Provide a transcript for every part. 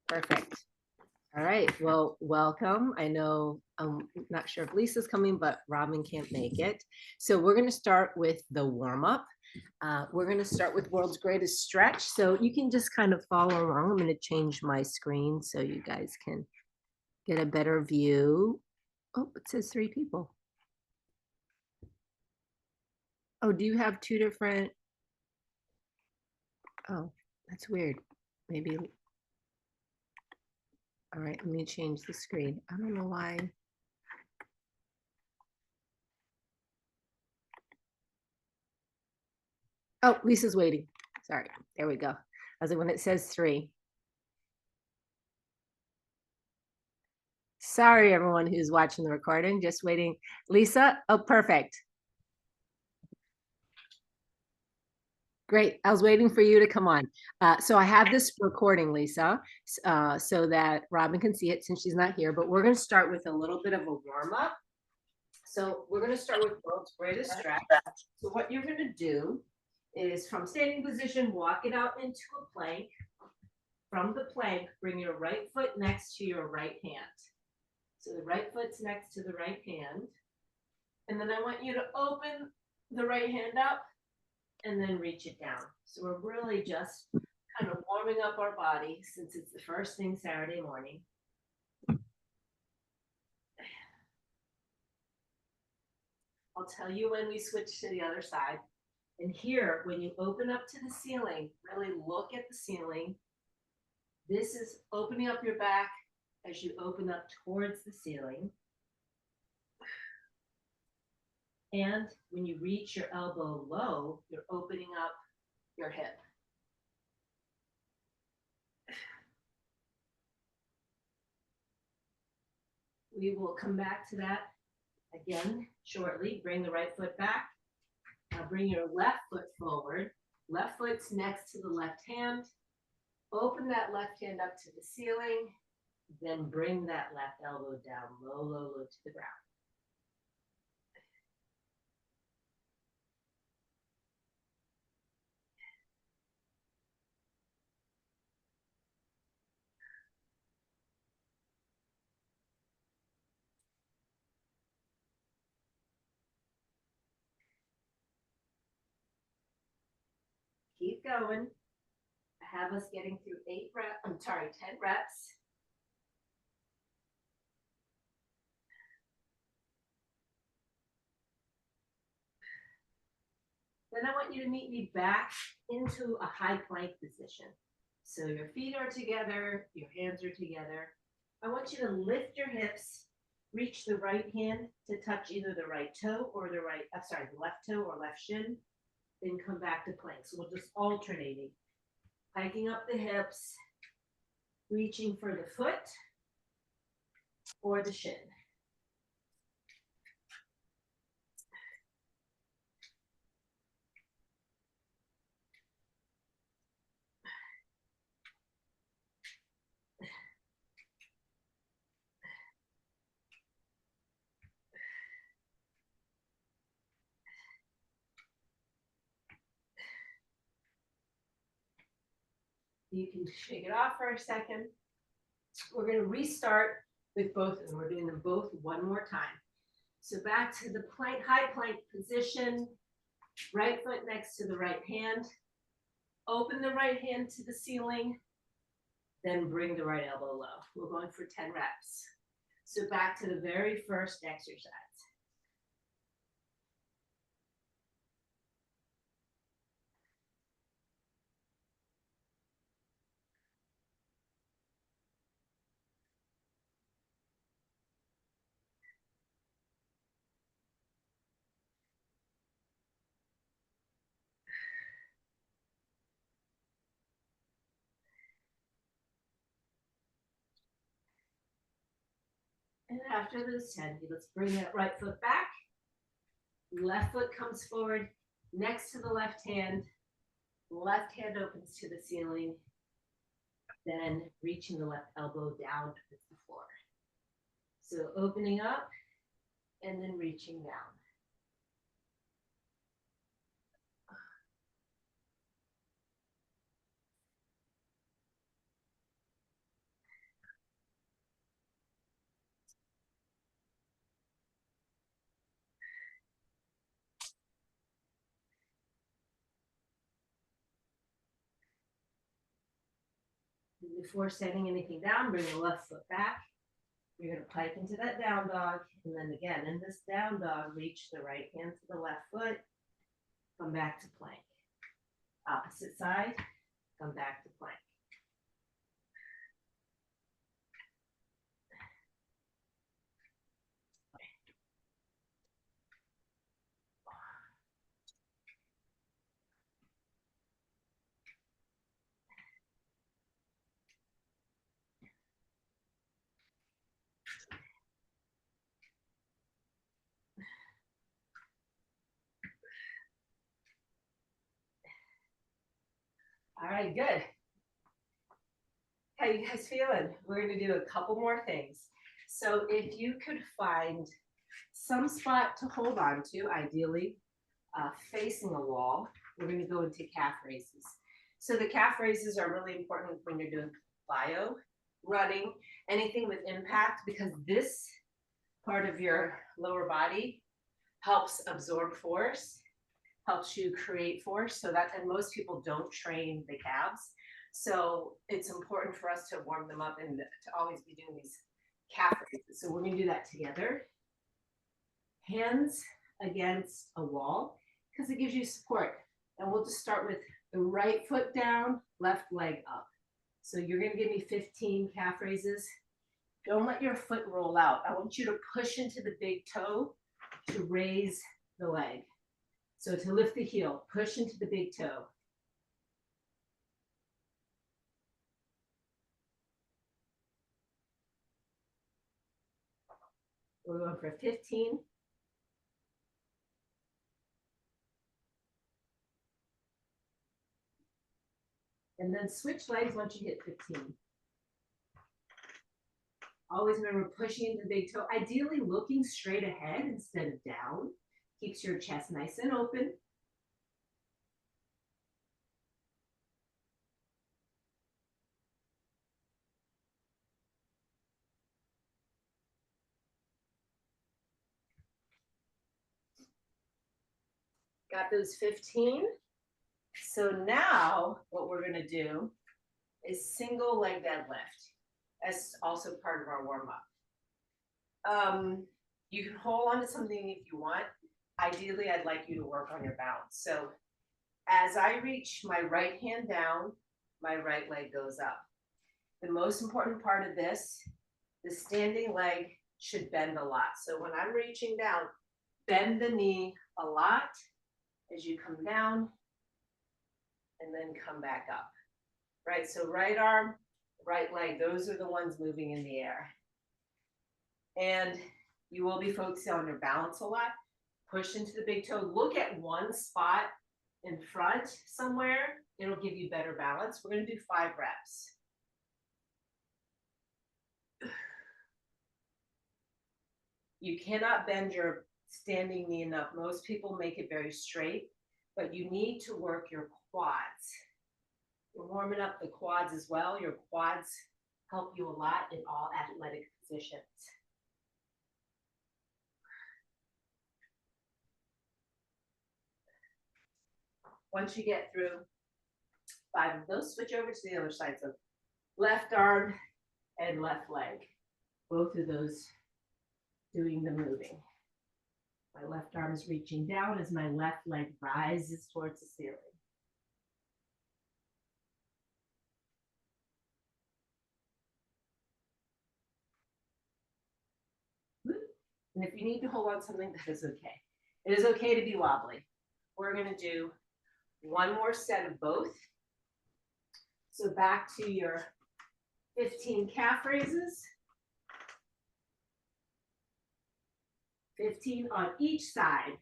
Perfect. All right. Well, welcome. I know I'm not sure if Lisa's coming, but Robin can't make it. So we're going to start with the warm up. We're going to start with world's greatest stretch. So you can just kind of follow along. I'm going to change my screen so you guys can get a better view. Oh, it says 3 people. Oh, do you have 2 different? Oh, that's weird. Maybe. All right, let me change the screen. I don't know why. Oh, Lisa's waiting. Sorry. There we go. I was like, when it says 3. Sorry, everyone who's watching the recording, just waiting. Lisa, oh, perfect. Great. I was waiting for you to come on. So I have this recording, Lisa, so that Robin can see it since she's not here, but we're going to start with a little bit of a warm up. So we're going to start with world's greatest stretch. So what you're going to do is from standing position, walk it out into a plank. From the plank, bring your right foot next to your right hand. So the right foot's next to the right hand. And then I want you to open the right hand up and then reach it down. So we're really just kind of warming up our body since it's the first thing Saturday morning. I'll tell you when we switch to the other side. And here, when you open up to the ceiling, really look at the ceiling. This is opening up your back as you open up towards the ceiling. And when you reach your elbow low, you're opening up your hip. We will come back to that again shortly. Bring the right foot back. Now bring your left foot forward. Left foot's next to the left hand. Open that left hand up to the ceiling. Then bring that left elbow down low, low, low to the ground. Keep going. I have us getting through 10 reps. Then I want you to meet me back into a high plank position. So your feet are together, your hands are together. I want you to lift your hips, reach the right hand to touch either the right toe or the left toe or left shin, then come back to plank. So we'll just alternating, hiking up the hips, reaching for the foot or the shin. You can shake it off for a second. We're going to restart with both of them. We're doing them both one more time. So back to the plank, high plank position, right foot next to the right hand. Open the right hand to the ceiling, then bring the right elbow low. We're going for 10 reps. So back to the very first exercise. And after those 10, let's bring that right foot back. Left foot comes forward next to the left hand. Left hand opens to the ceiling. Then reaching the left elbow down towards the floor. So opening up and then reaching down. Before setting anything down, bring the left foot back. You're going to pike into that down dog. And then again, in this down dog, reach the right hand to the left foot. Come back to plank. Opposite side, come back to plank. All right, good. How you guys feeling? We're going to do a couple more things. So if you could find some spot to hold on to, ideally facing a wall, we're going to go into calf raises. So the calf raises are really important when you're doing plyo, running, anything with impact, because this part of your lower body helps absorb force, helps you create force. So that, and most people don't train the calves. So it's important for us to warm them up and to always be doing these calf raises. So we're going to do that together. Hands against a wall, because it gives you support. And we'll just start with the right foot down, left leg up. So you're going to give me 15 calf raises. Don't let your foot roll out. I want you to push into the big toe to raise the leg. So to lift the heel, push into the big toe. We're going for 15. And then switch legs once you hit 15. Always remember pushing into the big toe, ideally looking straight ahead instead of down. Keeps your chest nice and open. Got those 15. So now what we're going to do is single leg deadlift. That's also part of our warm up. You can hold on to something if you want. Ideally, I'd like you to work on your balance. So as I reach my right hand down, my right leg goes up. The most important part of this, the standing leg should bend a lot. So when I'm reaching down, bend the knee a lot as you come down and then come back up. Right, so right arm, right leg, those are the ones moving in the air. And you will be focusing on your balance a lot. Push into the big toe. Look at one spot in front somewhere. It'll give you better balance. We're going to do 5 reps. You cannot bend your standing knee enough. Most people make it very straight, but you need to work your quads. You're warming up the quads as well. Your quads help you a lot in all athletic positions. Once you get through 5 of those, switch over to the other side. So left arm and left leg. Both of those doing the moving. My left arm is reaching down as my left leg rises towards the ceiling. And if you need to hold on something, that is okay. It is okay to be wobbly. We're going to do one more set of both. So back to your 15 calf raises. 15 on each side.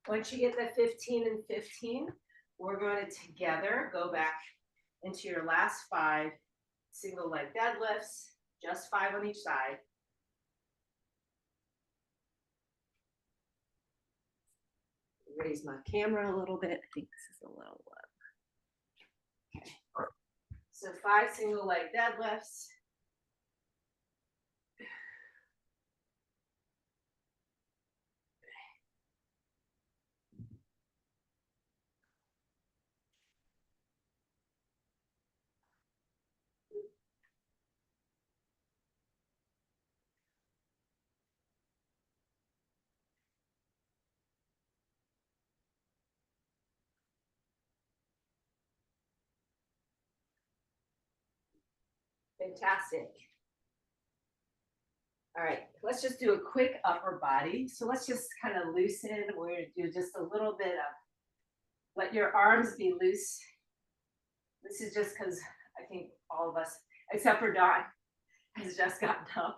Once you get that 15 and 15, we're going to together go back into your last 5 single leg deadlifts, just 5 on each side. Raise my camera a little bit. I think this is a little low. Okay. So 5 single leg deadlifts. Fantastic. All right, let's just do a quick upper body. So let's just kind of loosen. We're going to do just a little bit of, let your arms be loose. This is just because I think all of us, except for Dawn, has just gotten up.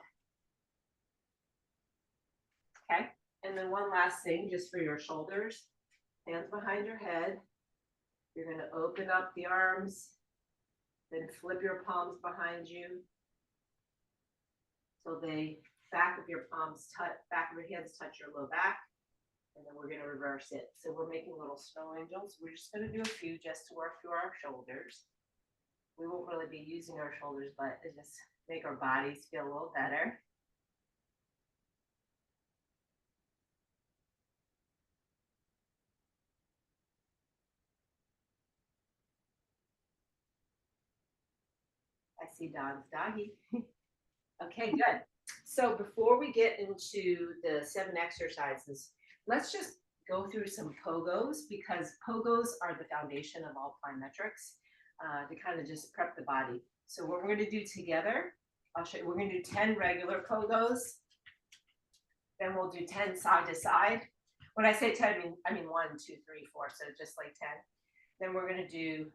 Okay, and then one last thing, just for your shoulders, hands behind your head. You're going to open up the arms, then flip your palms behind you. So the back of your palms touch, back of your hands touch your low back, and then we're going to reverse it. So we're making little snow angels. We're just going to do a few just to work through our shoulders. We won't really be using our shoulders, but it just make our bodies feel a little better. I see Don's doggy. Okay, good. So before we get into the 7 exercises, let's just go through some pogos, because pogos are the foundation of all plyometrics, to kind of just prep the body. So what we're going to do together, I'll show you, we're going to do 10 regular pogos, then we'll do 10 side to side. When I say 10, I mean 1, 2, 3, 4, so just like 10. Then we're going to do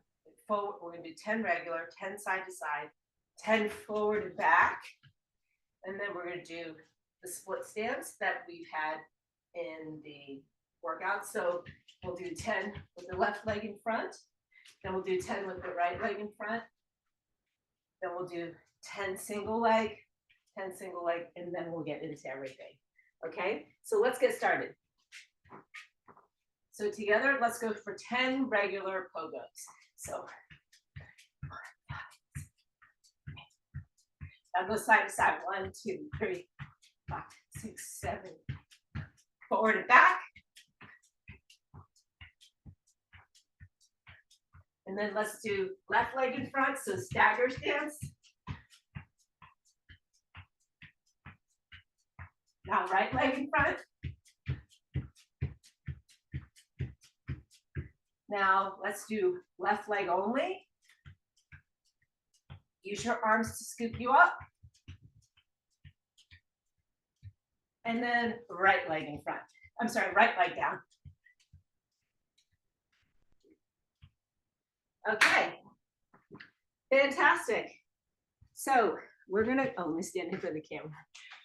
forward, we're going to do 10 regular, 10 side to side, 10 forward and back. And then we're going to do the split stance that we've had in the workout. So we'll do 10 with the left leg in front. Then we'll do 10 with the right leg in front. Then we'll do 10 single leg, and then we'll get into everything. Okay, so let's get started. So together, let's go for 10 regular pogos. So now go side to side. 1, 2, 3, 5, 6, 7. Forward and back. And then let's do left leg in front, so stagger stance. Now right leg in front. Now let's do left leg only. Use your arms to scoop you up. And then right leg in front. I'm sorry, right leg down. Okay, fantastic. So we're gonna, let me stand in for the camera.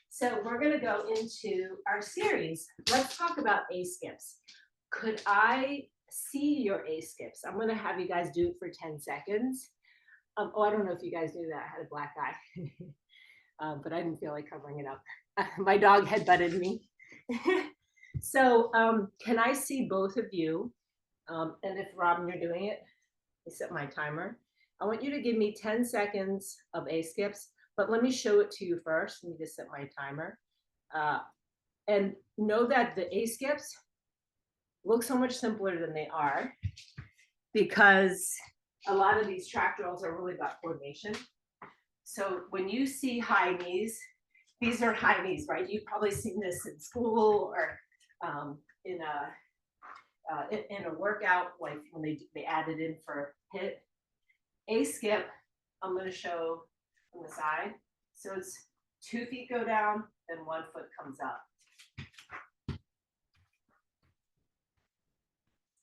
So we're gonna go into our series. Let's talk about A skips. Could I see your A skips? I'm gonna have you guys do it for 10 seconds. Oh, I don't know if you guys knew that I had a black eye, but I didn't feel like covering it up. My dog headbutted me. So can I see both of you? And if Robin, you're doing it, I set my timer. I want you to give me 10 seconds of A skips, but let me show it to you first. Let me just set my timer. And know that the A skips look so much simpler than they are, because a lot of these track drills are really about coordination. So when you see high knees, these are high knees, right? You've probably seen this in school or in a workout, like when they added in for HIIT. A skip, I'm going to show from the side. So it's 2 feet go down, then 1 foot comes up.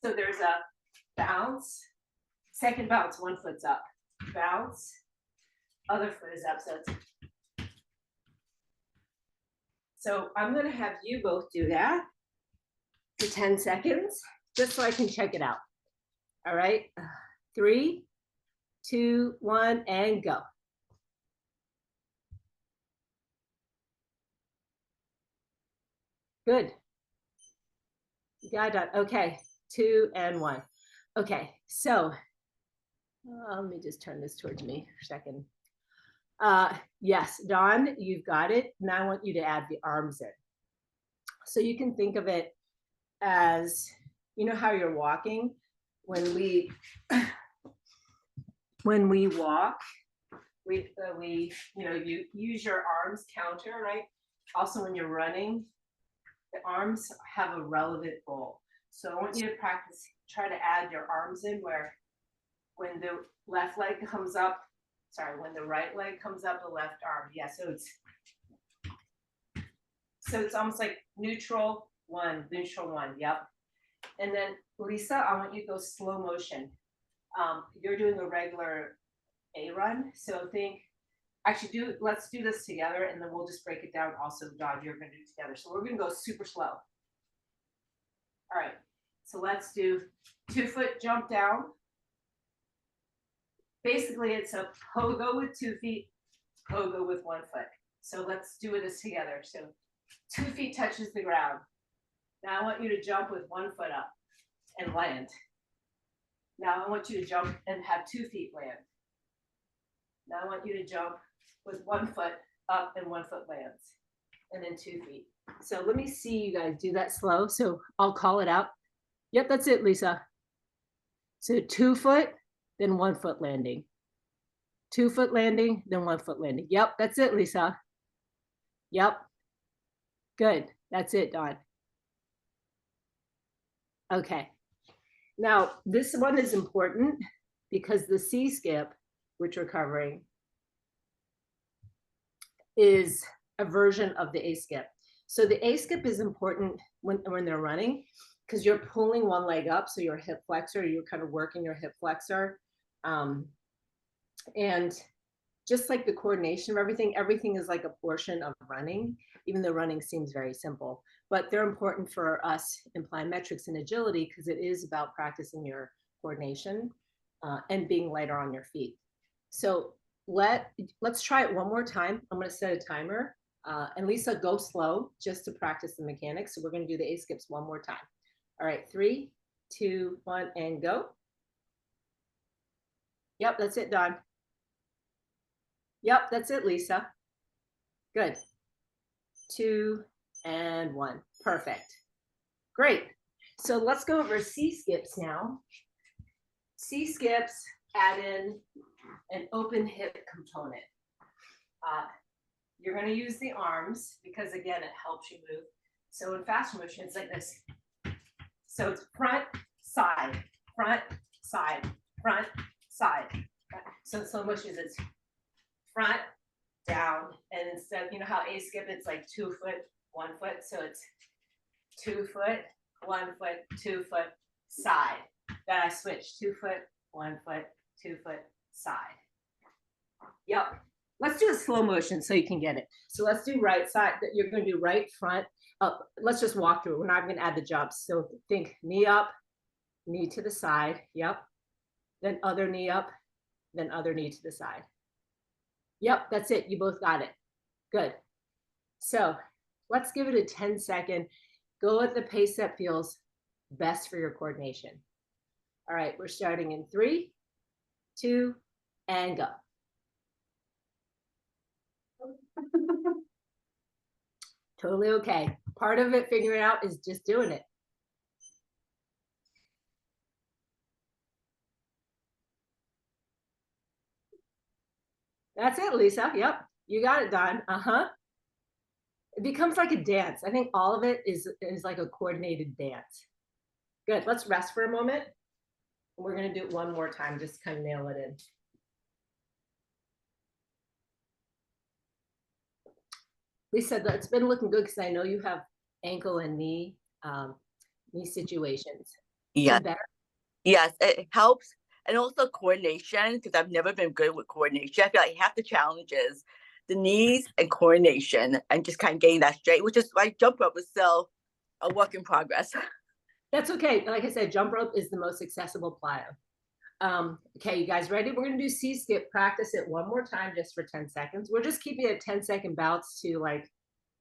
So there's a bounce, second bounce, 1 foot's up, bounce, other foot is up. So I'm going to have you both do that for 10 seconds, just so I can check it out. All right, 3, 2, 1, and go. Good. You got it. Okay, 2 and 1. Okay, so let me just turn this towards me for a second. Yes, Dawn, you've got it. Now I want you to add the arms in. So you can think of it as, you know how you're walking? When we walk, you use your arms counter, right? Also, when you're running, the arms have a relevant role. So I want you to practice, try to add your arms in where when the left leg comes up, when the right leg comes up, the left arm. Yeah, so it's almost like neutral one. Yep. And then Lisa, I want you to go slow motion. You're doing a regular A run, so let's do this together, and then we'll just break it down. Also, Don, you're going to do it together. So we're going to go super slow. All right. So let's do 2-foot jump down. Basically, it's a pogo with 2 feet, pogo with 1 foot. So let's do this together. So 2 feet touches the ground. Now I want you to jump with 1 foot up and land. Now I want you to jump and have 2 feet land. Now I want you to jump with 1 foot up and 1 foot lands, and then 2 feet. So let me see you guys do that slow. So I'll call it out. Yep, that's it, Lisa. So 2 foot, then 1 foot landing. 2 foot landing, then 1 foot landing. Yep, that's it, Lisa. Yep. Good. That's it, Dawn. Okay. Now, this one is important because the C skip, which we're covering, is a version of the A skip. So the A skip is important when they're running because you're pulling one leg up. So your hip flexor, you're kind of working your hip flexor. And just like the coordination of everything is like a portion of running, even though running seems very simple. But they're important for us in plyometrics and agility because it is about practicing your coordination and being lighter on your feet. So let's try it one more time. I'm going to set a timer. And Lisa, go slow just to practice the mechanics. So we're going to do the A skips one more time. All right, 3, 2, 1, and go. Yep, that's it, Dawn. Yep, that's it, Lisa. Good. 2 and 1. Perfect. Great. So let's go over C skips now. C skips add in an open hip component. You're going to use the arms because, again, it helps you move. So in fast motion, it's like this. So it's front, side, front, side, front, side. So in slow motion, it's front, down, and instead, you know how A skip, it's like 2 foot, 1 foot. So it's 2 foot, 1 foot, 2 foot, side. Then I switch 2 foot, 1 foot, 2 foot, side. Yep. Let's do a slow motion so you can get it. So let's do right side. You're going to do right front. Let's just walk through. We're not going to add the jumps. So think knee up, knee to the side. Yep. Then other knee up, then other knee to the side. Yep, that's it. You both got it. Good. So let's give it a 10-second. Go at the pace that feels best for your coordination. All right, we're starting in 3, 2, and go. Totally okay. Part of it, figuring it out, is just doing it. That's it, Lisa. Yep, you got it, Don. It becomes like a dance. I think all of it is like a coordinated dance. Good. Let's rest for a moment. We're going to do it one more time, just kind of nail it in. Lisa, it's been looking good because I know you have ankle and knee situations. Yeah. Yes, it helps. And also coordination, because I've never been good with coordination. I feel like half the challenge is the knees and coordination and just kind of getting that straight, which is why jump rope is still a work in progress. That's okay. Like I said, jump rope is the most accessible plyo. Okay, you guys ready? We're going to do C skip. Practice it one more time just for 10 seconds. We're just keeping it 10-second bouts to, like,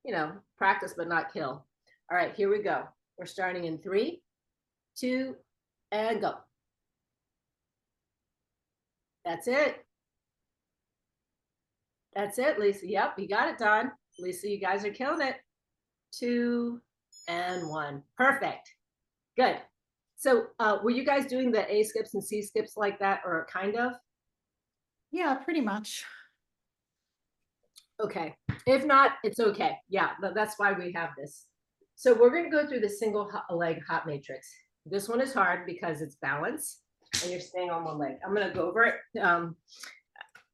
you know, practice but not kill. All right, here we go. We're starting in 3, 2, and go. That's it. That's it, Lisa. Yep, you got it, Don. Lisa, you guys are killing it. 2 and 1. Perfect. Good. So were you guys doing the A skips and C skips like that, or kind of? Yeah, pretty much. Okay. If not, it's okay. Yeah, that's why we have this. So we're going to go through the single leg hop matrix. This one is hard because it's balance and you're staying on one leg. I'm going to go over it.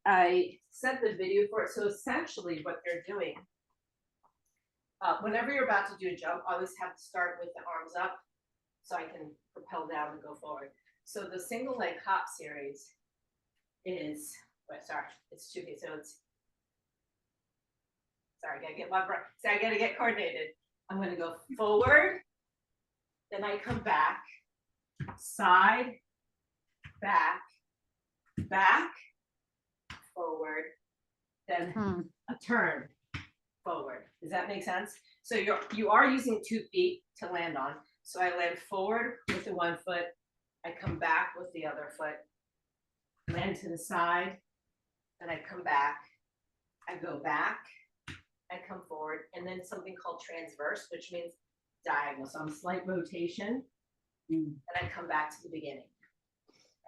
I sent the video for it. So essentially what they're doing, whenever you're about to do a jump, I always have to start with the arms up so I can propel down and go forward. So the single leg hop series is, sorry, it's 2 feet. So it's, sorry, I gotta get my breath. So I gotta get coordinated. I'm gonna go forward, then I come back, side, back, back, forward, then a turn forward. Does that make sense? So you are using 2 feet to land on. So I land forward with the 1 foot, I come back with the other foot, land to the side, then I come back, I go back, I come forward, and then something called transverse, which means diagonal. So I'm slight rotation, and I come back to the beginning.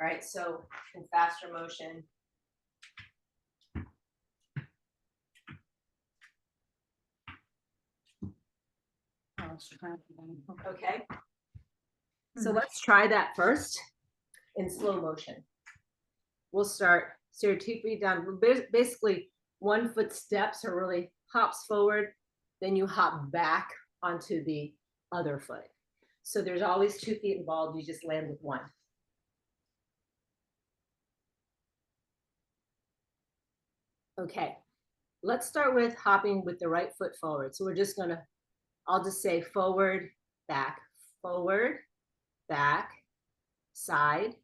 All right, so in faster motion. Okay, so let's try that first in slow motion. We'll start, so you're 2 feet down. Basically, 1 foot steps are really hops forward, then you hop back onto the other foot. So there's always 2 feet involved, you just land with 1. Okay, let's start with hopping with the right foot forward. So we're just gonna, I'll just say forward, back, side,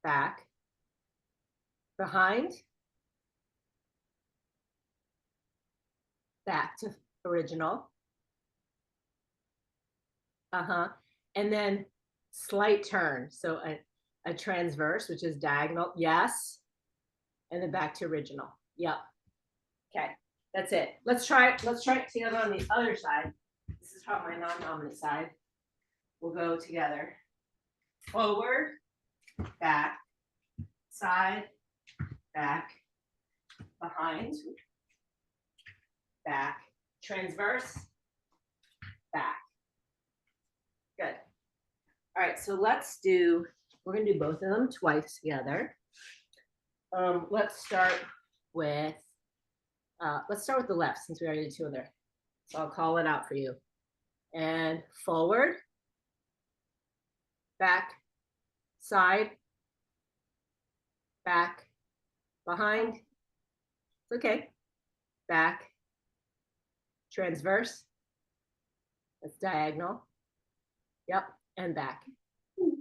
back, behind, back to original. And then slight turn. So a transverse, which is diagonal. Yes. And then back to original. Yep. Okay. That's it. Let's try it together on the other side. This is how my non-dominant side will go together. Forward, back, side, back, behind, back, transverse, back. Good. All right, so let's do, we're gonna do both of them twice together. Let's start with the left since we already did 2 of there. So I'll call it out for you. And forward, back, side, back, behind. It's okay. Back, transverse. That's diagonal. Yep, and back.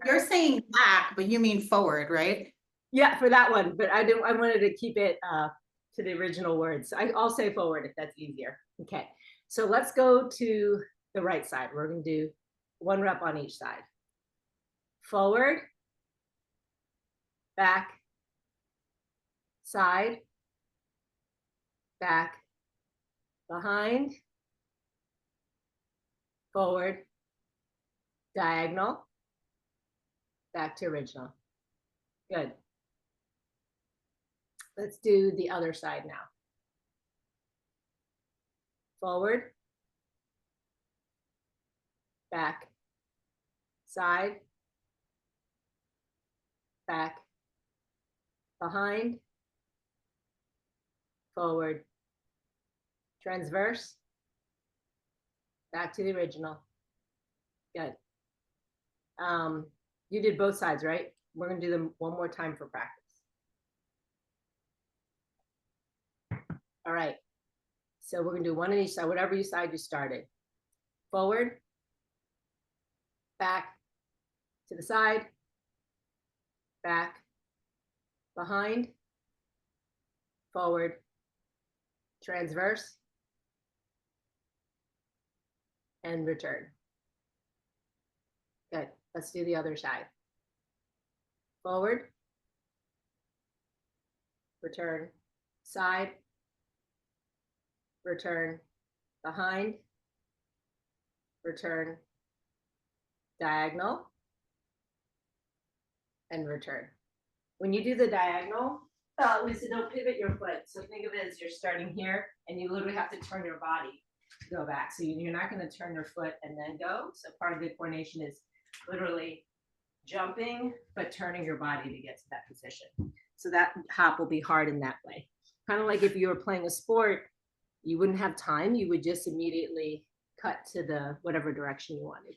You're saying back, but you mean forward, right? Yeah, for that one, but I wanted to keep it to the original words. I'll say forward if that's easier. Okay, so let's go to the right side. We're gonna do 1 rep on each side. Forward, back, side, back, behind, forward, diagonal, back to original. Good. Let's do the other side now. Forward, back, side, back, behind, forward, transverse, back to the original. Good. You did both sides, right? We're gonna do them 1 more time for practice. All right. So we're gonna do 1 on each side, whatever side you started. Forward, back, to the side, back, behind, forward, transverse, and return. Good. Let's do the other side. Forward, return, side, return, behind, return, diagonal, and return. When you do the diagonal, Lisa, don't pivot your foot. So think of it as you're starting here and you literally have to turn your body to go back. So you're not going to turn your foot and then go. So part of the coordination is literally jumping, but turning your body to get to that position. So that hop will be hard in that way. Kind of like if you were playing a sport, you wouldn't have time. You would just immediately cut to the whatever direction you wanted.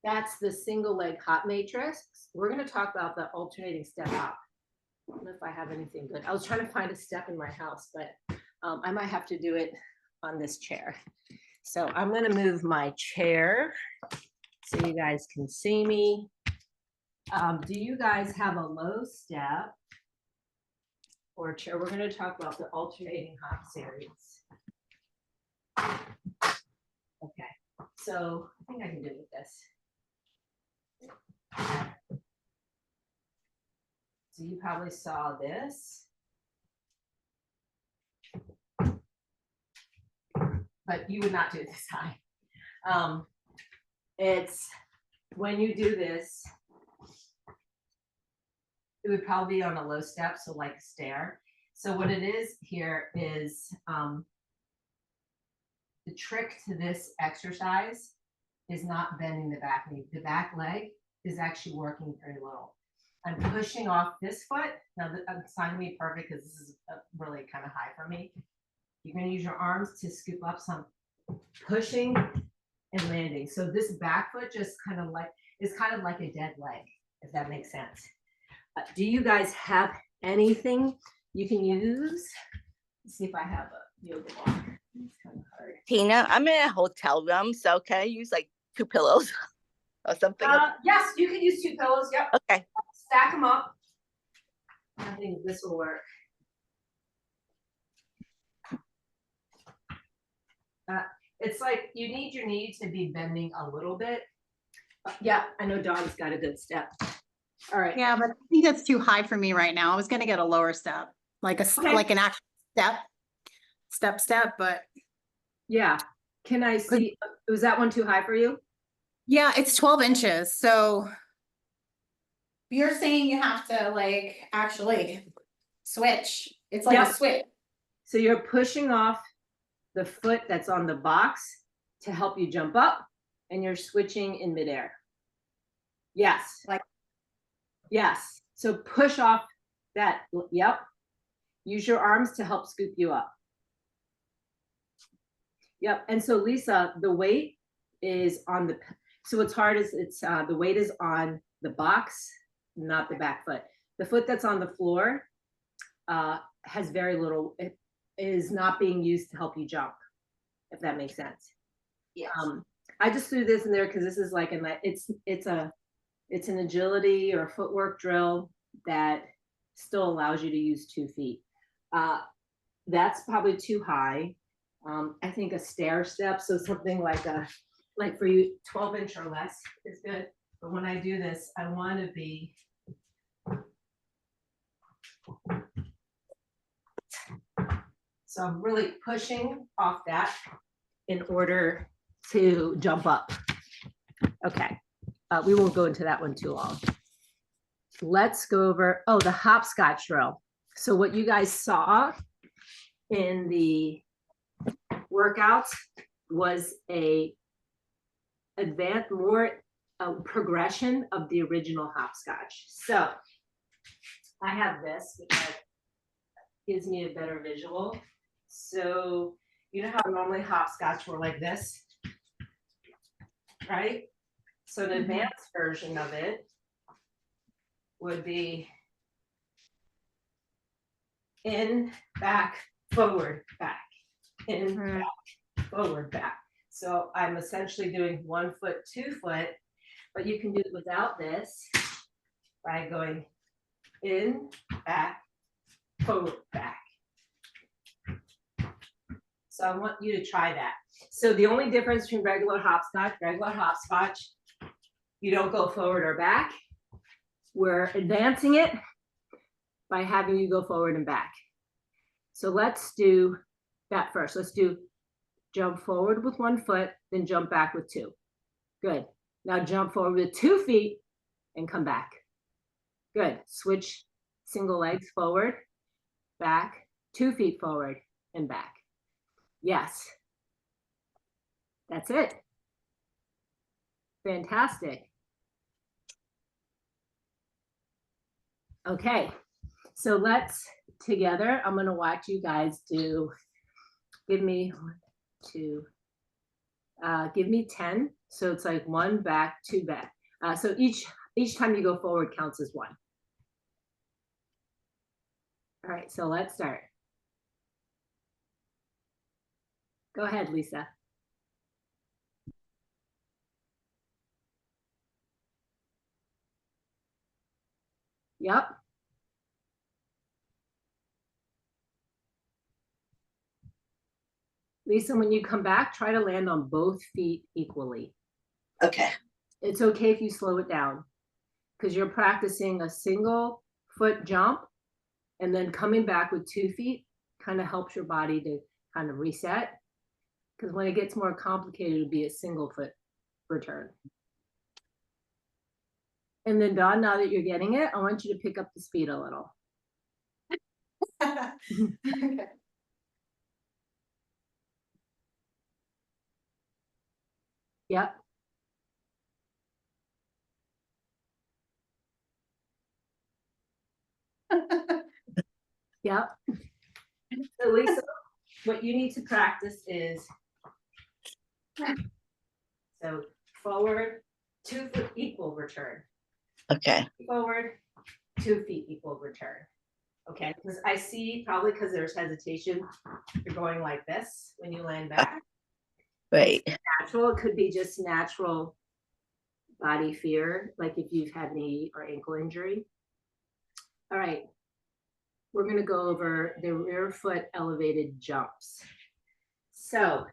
That's the single leg hop matrix. We're going to talk about the alternating step hop. I don't know if I have anything good. I was trying to find a step in my house, but I might have to do it on this chair. So I'm going to move my chair so you guys can see me. Do you guys have a low step or chair? We're going to talk about the alternating hop series. Okay, so I think I can do it with this. So you probably saw this, but you would not do it this high. It's when you do this, it would probably be on a low step, so like a stair. So what it is here is the trick to this exercise is not bending the back knee. The back leg is actually working very little. I'm pushing off this foot. Now, it's not gonna be perfect because this is really kind of high for me. You're gonna use your arms to scoop up some pushing and landing. So this back foot just kind of like is kind of like a dead leg, if that makes sense. Do you guys have anything you can use? Let's see if I have a yoga block. It's kind of hard. Tina, I'm in a hotel room, so can I use like 2 pillows or something? Yes, you can use 2 pillows. Yep. Okay. Stack them up. I think this will work. It's like you need your knee to be bending a little bit. Yeah, I know Dawn's got a good step. All right. Yeah, but I think that's too high for me right now. I was gonna get a lower step, like Okay. like an actual step, but Yeah. Can I see? Was that one too high for you? yeah, it's 12 inches. So you're saying you have to like actually switch. It's like Yep. a switch. So you're pushing off the foot that's on the box to help you jump up, and you're switching in midair. Yes. Like- yes. So push off that. Yep. Use your arms to help scoop you up. Yep. And so Lisa, the weight is on the, so what's hard is it's the weight is on the box, not the back foot. The foot that's on the floor has very little, it is not being used to help you jump, if that makes sense. Yes. I just threw this in there because this is like it's an agility or footwork drill that still allows you to use 2 feet. That's probably too high. I think a stair step, so something like for you 12 inch or less is good. But when I do this, I want to be so I'm really pushing off that in order to jump up. Okay, we won't go into that one too long. Let's go over, the hopscotch drill. So what you guys saw in the workouts was a advanced, more progression of the original hopscotch. So I have this, which gives me a better visual. So you know how normally hopscotch were like this, right? So an advanced version of it would be in, back, forward, back, in, back, forward, back. So I'm essentially doing 1 foot, 2 foot, but you can do it without this by going in, back, forward, back. So So I want you to try that. So the only difference between regular hopscotch, you don't go forward or back. We're advancing it by having you go forward and back. So let's do that first. Let's do jump forward with 1 foot, then jump back with 2. Good. Now jump forward with 2 feet and come back. Good. Switch single legs forward, back, 2 feet forward and back. Yes. That's it. Fantastic. Okay. So let's together, I'm going to watch you guys do, give me 1, 2, give me 10. So it's like 1 back, 2 back. So each time you go forward counts as 1. All right, so let's start. Go ahead, Lisa. Yep. Lisa, when you come back, try to land on both feet equally. Okay. It's okay if you slow it down because you're practicing a single foot jump and then coming back with 2 feet kind of helps your body to kind of reset. Because when it gets more complicated, it'll be a single foot return. And then Dawn, now that you're getting it, I want you to pick up the speed a little. Okay. Yep. Yep. So Lisa, what you need to practice is so forward, 2 foot equal return. Okay. Forward, 2 feet equal return. Okay, because I see probably because there's hesitation, you're going like this when you land back. Right. It's natural, it could be just natural body fear, like if you've had knee or ankle injury. All right, we're gonna go over the rear foot elevated jumps. So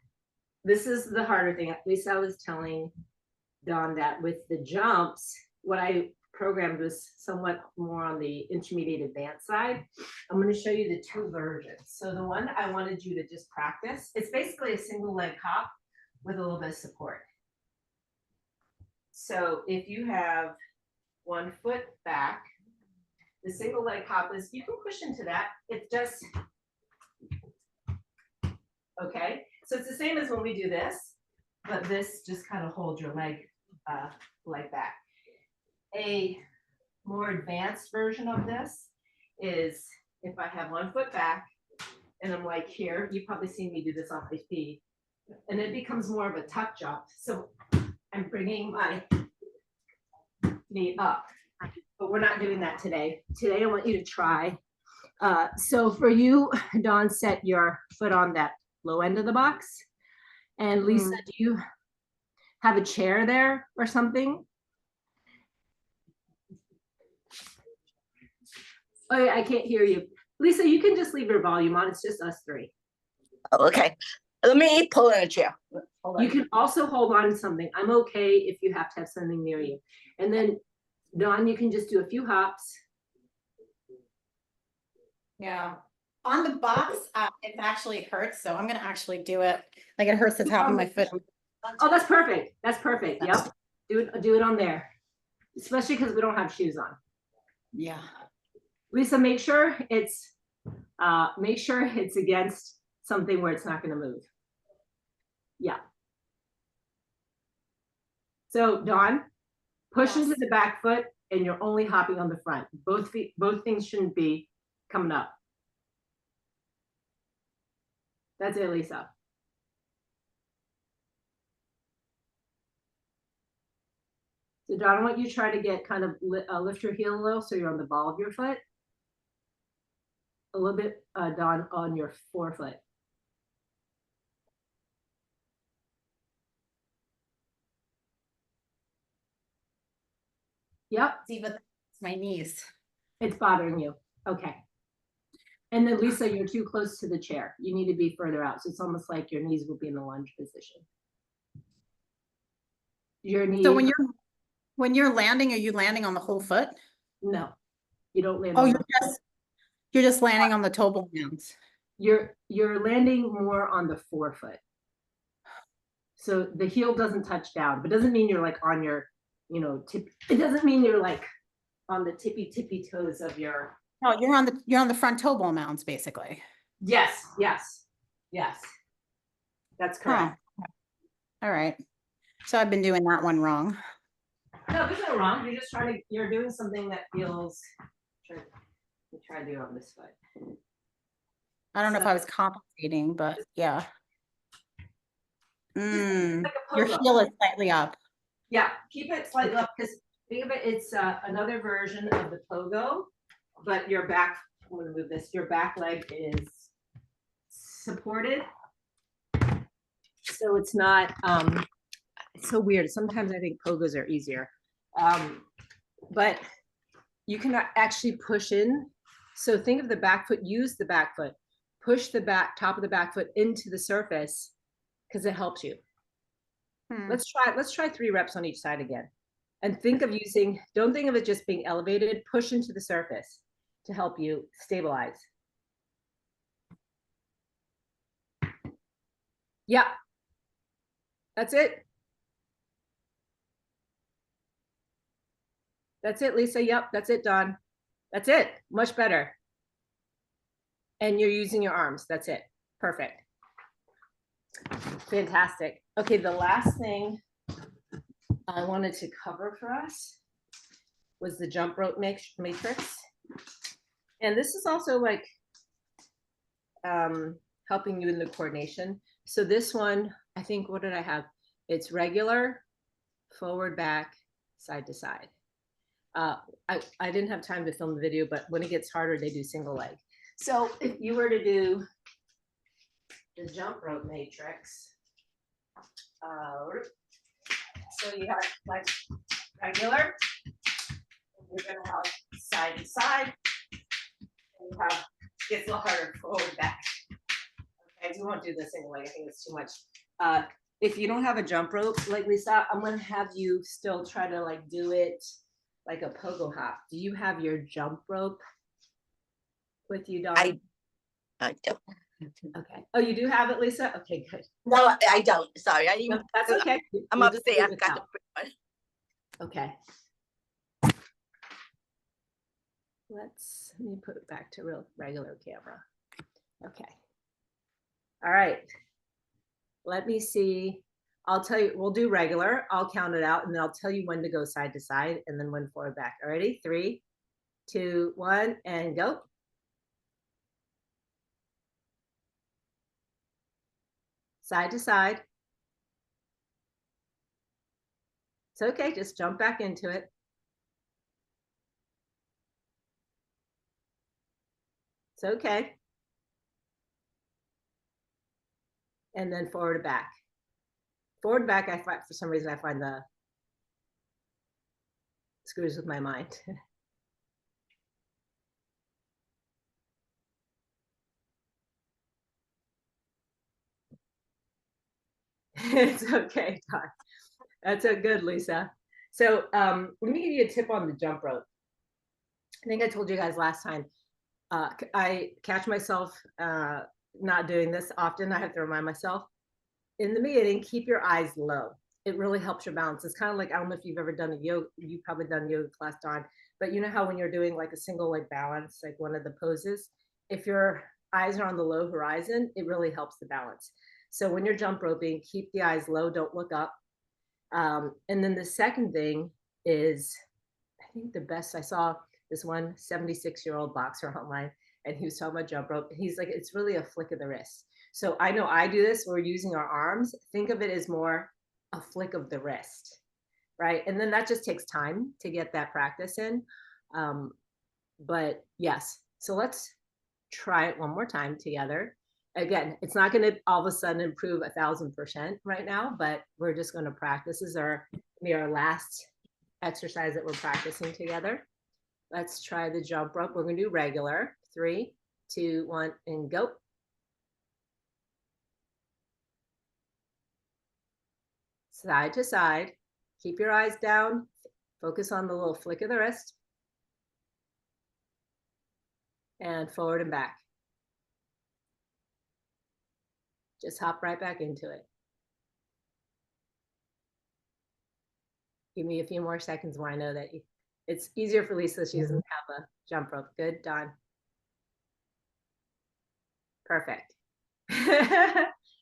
this is the harder thing. At least I was telling Dawn that with the jumps, what I programmed was somewhat more on the intermediate advanced side. I'm going to show you the 2 versions. So the one I wanted you to just practice, it's basically a single leg hop with a little bit of support. So if you have 1 foot back, the single leg hop is, you can push into that. It's just, okay. So it's the same as when we do this, but this just kind of holds your leg back. A more advanced version of this is if I have 1 foot back and I'm like here, you've probably seen me do this off my feet, and it becomes more of a tuck jump. So I'm bringing my knee up, but we're not doing that today. Today I want you to try. So for you, Dawn, set your foot on that low end of the box. And Lisa, do you have a chair there or something? Oh, I can't hear you. Lisa, you can just leave your volume on. It's just us 3. Oh, okay. Let me pull in a chair. Hold on. You can also hold on to something. I'm okay if you have to have something near you. And then, Dawn, you can just do a few hops. Yeah. On the box, it actually hurts, so I'm gonna actually do it. Like it hurts the top of my foot. Oh, that's perfect. That's perfect. Yep. Do it on there. Especially because we don't have shoes on. Yeah. Lisa, make sure it's against something where it's not going to move. Yeah. So Dawn, push into the back foot and you're only hopping on the front. Both things shouldn't be coming up. That's it, Lisa. So Dawn, I want you to try to get kind of lift your heel a little so you're on the ball of your foot. A little bit, Dawn, on your forefoot. Yep. See, but it's my knees. It's bothering you. Okay. And then Lisa, you're too close to the chair. You need to be further out. So it's almost like your knees will be in the lunge position. Your knee. So when you're landing, are you landing on the whole foot? No, you don't land Oh, on you're just landing on the toe ball mounds. you're landing more on the forefoot. So the heel doesn't touch down, but doesn't mean you're like on your, you know, tip. It doesn't mean you're like on the tippy toes of your. No, you're on the front toe ball mounds, basically. Yes, yes, yes. That's correct. Huh. All right. So I've been doing that one wrong. No, there's no wrong. You're just trying to, you're doing something that feels, try to do it on this foot. I don't know if I was compensating, but yeah. Like a Your pogo. heel is slightly up. Yeah, keep it slightly up because think of it, it's another version of the pogo, but your back, I'm gonna move this, your back leg is supported. So it's not, it's so weird. Sometimes I think pogos are easier. But you can actually push in. So think of the back foot, use the back foot, push the top of the back foot into the surface because it helps you. Let's try 3 reps on each side again. And think of using, don't think of it just being elevated, push into the surface to help you stabilize. Yeah. That's it. That's it, Lisa. Yep, that's it, Dawn. That's it. Much better. And you're using your arms. That's it. Perfect. Fantastic. Okay, the last thing I wanted to cover for us was the jump rope matrix. And this is also like helping you in the coordination. So this one, I think, what did I have? It's regular, forward, back, side to side. I didn't have time to film the video, but when it gets harder, they do single leg. So if you were to do the jump rope matrix, so you have like regular, you're gonna have side to side, and you have, it's a little harder forward, back. Okay, we won't do the single leg, I think it's too much. If you don't have a jump rope, like Lisa, I'm gonna have you still try to like do it like a pogo hop. Do you have your jump rope with you, Dawn? I don't. Okay. Oh, you do have it, Lisa? Okay, good. No, I don't. Sorry, I didn't. No, that's okay. I'm We'll upset. just do I it forgot to without. print one. Okay. Let me put it back to regular camera. Okay. All right. Let me see. I'll tell you, we'll do regular. I'll count it out and then I'll tell you when to go side to side and then when forward back. All righty? 3, 2, 1, and go. Side to side. It's okay, just jump back into it. It's okay. And then forward to back. Forward back, I find, for some reason, I find the screws with my mind. It's okay, Todd. That's a good, Lisa. So let me give you a tip on the jump rope. I think I told you guys last time, I catch myself not doing this often. I have to remind myself. In the beginning, keep your eyes low. It really helps your balance. It's kind of like, I don't know if you've ever done a yoga, you've probably done yoga class, Dawn, but you know how when you're doing like a single leg balance, like one of the poses, if your eyes are on the low horizon, it really helps the balance. So when you're jump roping, keep the eyes low, don't look up. And then the second thing is, I think the best, I saw this one 76-year-old boxer online, and he was talking about jump rope. He's like, it's really a flick of the wrist. So I know I do this, we're using our arms. Think of it as more a flick of the wrist, right? And then that just takes time to get that practice in. But yes, so let's try it one more time together. Again, it's not going to all of a sudden improve 1,000% right now, but we're just going to practice. This is our last exercise that we're practicing together. Let's try the jump rope. We're going to do regular. 3, 2, 1, and go. Side to side. Keep your eyes down. Focus on the little flick of the wrist. And forward and back. Just hop right back into it. Give me a few more seconds where I know that it's easier for Lisa. She doesn't have a jump rope. Good, Don. Perfect.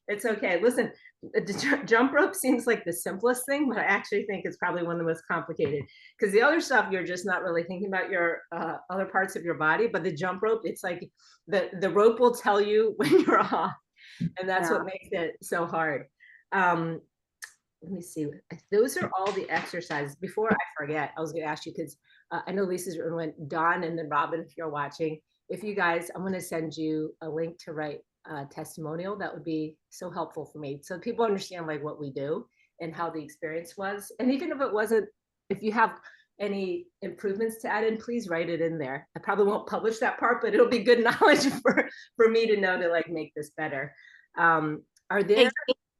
It's okay. Listen, the jump rope seems like the simplest thing, but I actually think it's probably one of the most complicated, because the other stuff, you're just not really thinking about your other parts of your body, but the jump rope, it's like the rope will tell you when you're off, and that's what makes it so hard. Let me see. Those are all the exercises. Before I forget, I was going to ask you, because I know Lisa's went, Don and then Robin, if you're watching, if you guys, I'm going to send you a link to write a testimonial. That would be so helpful for me, so people understand like what we do and how the experience was. And even if it wasn't, if you have any improvements to add in, please write it in there. I probably won't publish that part, but it'll be good knowledge for me to know to like make this better. Are there?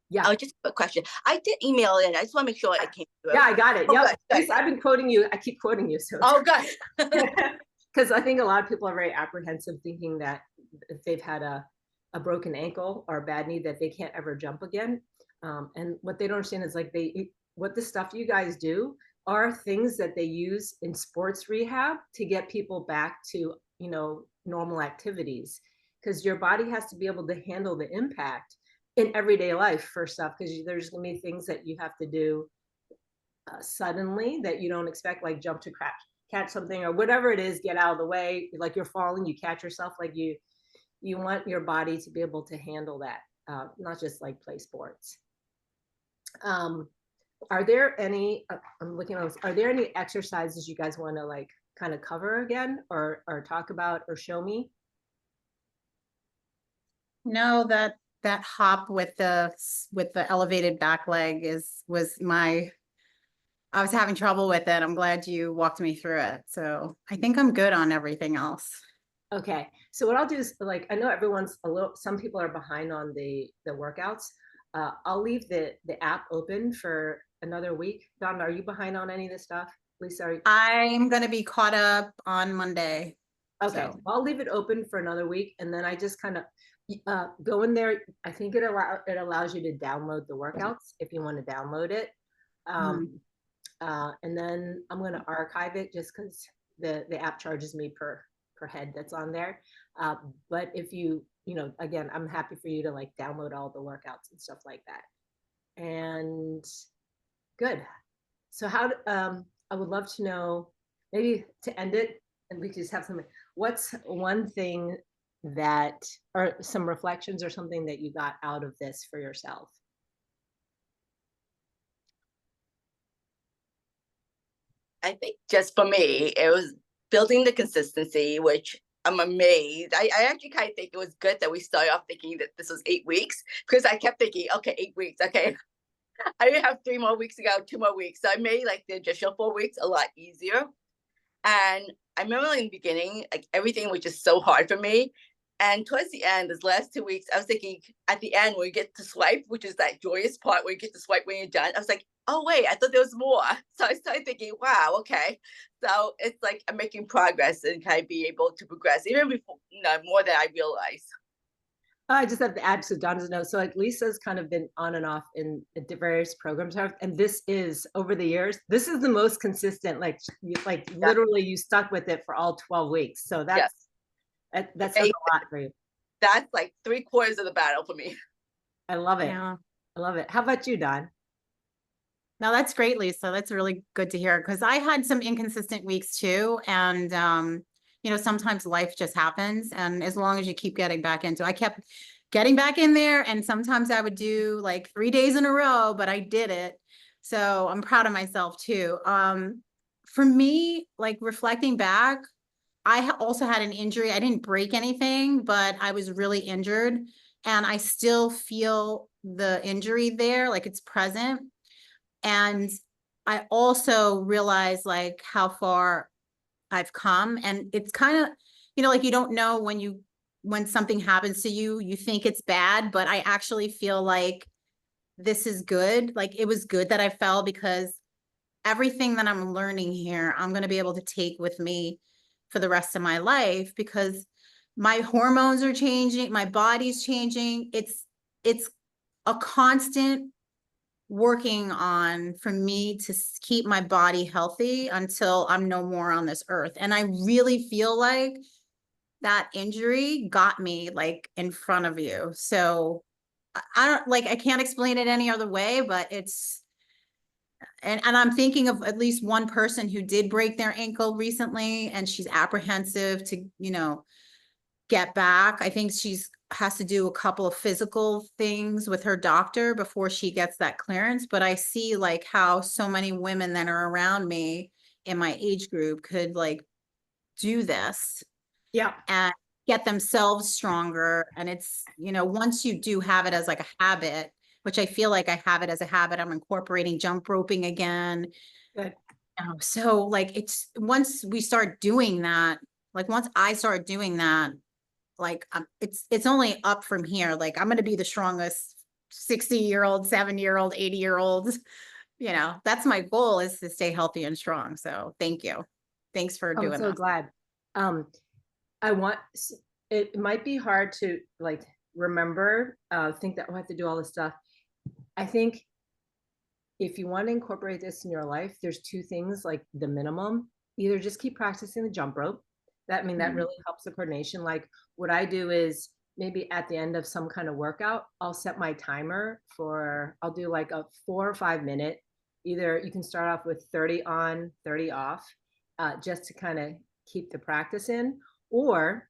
Yeah. Oh, just a question. I did email in. I just want to make sure it came through. Yeah, I got it. Oh, Yeah, good. I've been quoting you. I keep quoting you. So. Oh, good. Because I think a lot of people are very apprehensive, thinking that if they've had a broken ankle or a bad knee, that they can't ever jump again. And what they don't understand is like what the stuff you guys do are things that they use in sports rehab to get people back to, you know, normal activities, because your body has to be able to handle the impact in everyday life for stuff, because there's going to be things that you have to do suddenly that you don't expect, like jump to catch something or whatever it is, get out of the way, like you're falling, you catch yourself, like you want your body to be able to handle that, not just like play sports. Are there any, I'm looking at, are there any exercises you guys want to like kind of cover again or talk about or show me? No, that hop with the elevated back leg I was having trouble with it. I'm glad you walked me through it. So I think I'm good on everything else. Okay. So what I'll do is, like, I know everyone's some people are behind on the workouts. I'll leave the app open for another week. Don, are you behind on any of this stuff? Lisa, I'm going to be caught up on Monday. Okay. So I'll leave it open for another week. And then I just kind of go in there. I think it allows you to download the workouts if you want to download it. And then I'm going to archive it just because the app charges me per head that's on there. But if you know, again, I'm happy for you to like download all the workouts and stuff like that. And good. So how, I would love to know, maybe to end it, and we just have something, what's one thing that, or some reflections or something that you got out of this for yourself? I think just for me, it was building the consistency, which I'm amazed. I actually kind of think it was good that we started off thinking that this was 8 weeks, because I kept thinking, okay, 8 weeks. Okay. I have 3 more weeks to go, 2 more weeks. So I made like the additional 4 weeks a lot easier. And I remember in the beginning, like everything was just so hard for me. And towards the end, this last 2 weeks, I was thinking at the end, when you get to swipe, which is that joyous part where you get to swipe when you're done, I was like, oh, wait, I thought there was more. So I started thinking, wow, okay. So it's like I'm making progress and kind of be able to progress even before, more than I realized. I just have to add, so Don doesn't know. So like Lisa's kind of been on and off in various programs, and this is over the years, this is the most consistent. Like literally, you stuck with it for all 12 weeks. So that's a lot for you. That's like 3/4 of the battle for me. I love it. Yeah. I love it. How about you, Don? No, that's great, Lisa. That's really good to hear, because I had some inconsistent weeks too. And, you know, sometimes life just happens. And as long as you keep getting back into it, I kept getting back in there. And sometimes I would do like 3 days in a row, but I did it. So I'm proud of myself too. For me, like reflecting back, I also had an injury. I didn't break anything, but I was really injured. And I still feel the injury there, like it's present. And I also realized like how far I've come, and it's kind of, you know, like you don't know when you when something happens to you, you think it's bad, but I actually feel like this is good. Like, it was good that I fell, because everything that I'm learning here, I'm going to be able to take with me for the rest of my life, because my hormones are changing, my body's changing. It's a constant working on for me to keep my body healthy until I'm no more on this earth. And I really feel like that injury got me like in front of you. So I don't like, I can't explain it any other way, but it's, and I'm thinking of at least one person who did break their ankle recently, and she's apprehensive to, get back. I think she's has to do a couple of physical things with her doctor before she gets that clearance. But I see like how so many women that are around me in my age group could like do this Yeah. and get themselves stronger. And it's, once you do have it as like a habit, which I feel like I have it as a habit, I'm incorporating jump roping again. Good. So like, it's once we start doing that, like once I start doing that, like it's only up from here. Like I'm going to be the strongest 60-year-old, 70-year-old, 80-year-old. That's my goal, is to stay healthy and strong. So thank you. Thanks for I'm doing so this. glad. It might be hard to like remember, think that we'll have to do all this stuff. I think if you want to incorporate this in your life, there's two things, like the minimum. Either just keep practicing the jump rope. That really helps the coordination. Like what I do is maybe at the end of some kind of workout, I'll set my timer I'll do like a 4 or 5 minute. Either you can start off with 30 on, 30 off, just to kind of keep the practice in. Or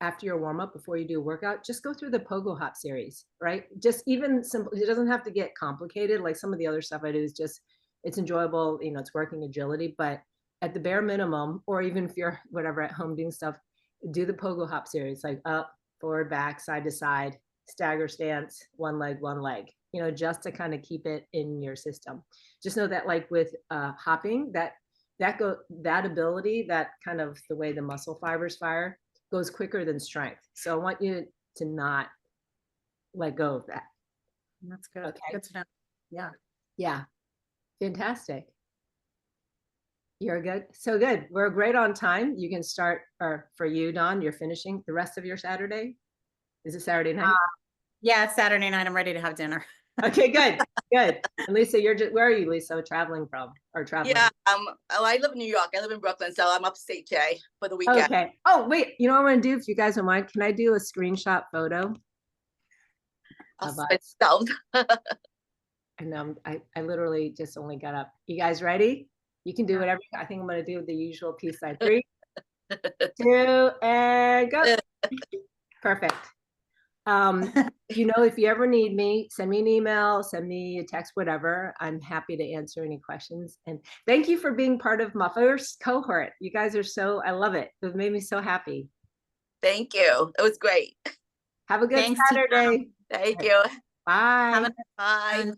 after your warm up, before you do a workout, just go through the pogo hop series, right? Just even simple. It doesn't have to get complicated. Like some of the other stuff I do is just, it's enjoyable. It's working agility, but at the bare minimum, or even if you're whatever at home doing stuff, do the pogo hop series, like up, forward, back, side to side, stagger stance, one leg, just to kind of keep it in your system. Just know that like with hopping, that ability, that kind of the way the muscle fibers fire goes quicker than strength. So I want you to not let go of that. That's good. Okay. Good to know. Yeah. Yeah. Fantastic. You're good. So good. We're great on time. You can start, or for you, Dawn, you're finishing the rest of your Saturday. Is it Saturday night? Yeah, it's Saturday night. I'm ready to have dinner. Okay, good. Good. And Lisa, where are you, Lisa, traveling from or traveling? Yeah, I live in New York. I live in Brooklyn, so I'm upstate today for the weekend. Okay. Oh, wait, you know what I'm gonna do, if you guys don't mind? Can I do a screenshot photo of us? And I literally just only got up. You guys ready? You can do whatever. I think I'm gonna do the usual peace sign. 3, 2, and go. Perfect. If you ever need me, send me an email, send me a text, whatever. I'm happy to answer any questions. And thank you for being part of my first cohort. You guys are I love it. It made me so happy. Thank you. It was great. Have a good Saturday. Thank you. Bye. Bye.